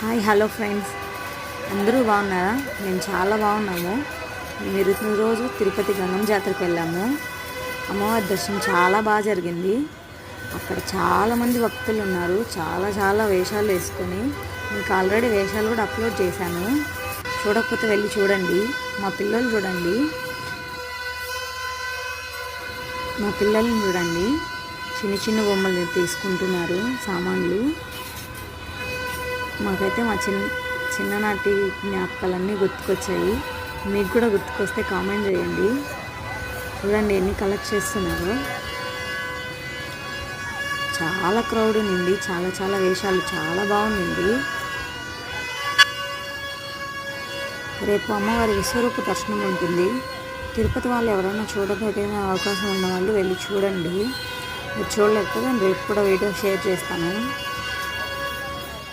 Hi hello friends, అందరూ బాగున్నారా? మేము చాలా బాగున్నాము. మీరు రోజు తిరుపతి గంగమ్మ జాతరకు వెళ్ళాము. అమ్మవారి దర్శనం చాలా బాగా జరిగింది. అక్కడ చాలామంది భక్తులు ఉన్నారు. చాలా వేషాలు వేసుకొని మీకు ఆల్రెడీ వేషాలు కూడా అప్లోడ్ చేశాను. చూడకపోతే వెళ్ళి చూడండి. మా పిల్లల్ని చూడండి, చిన్న బొమ్మలు తీసుకుంటున్నారు సామాన్లు. మాకైతే మా చిన్ననాటి జ్ఞాపకాలన్నీ గుర్తుకొచ్చాయి. మీకు కూడా గుర్తుకొస్తే కామెంట్ చేయండి. చూడండి ఎన్ని కలెక్ట్ చేస్తున్నారో. చాలా క్రౌడ్ ఉంది. చాలా వేషాలు, చాలా బాగుంది. రేపు అమ్మవారి విశ్వరూప దర్శనం ఉంటుంది. తిరుపతి వాళ్ళు ఎవరైనా చూడకపోయినా అవకాశం ఉన్న వాళ్ళు వెళ్ళి చూడండి. మీరు చూడలేకపోతే నేను రేపు కూడా వీడియో షేర్ చేస్తాను.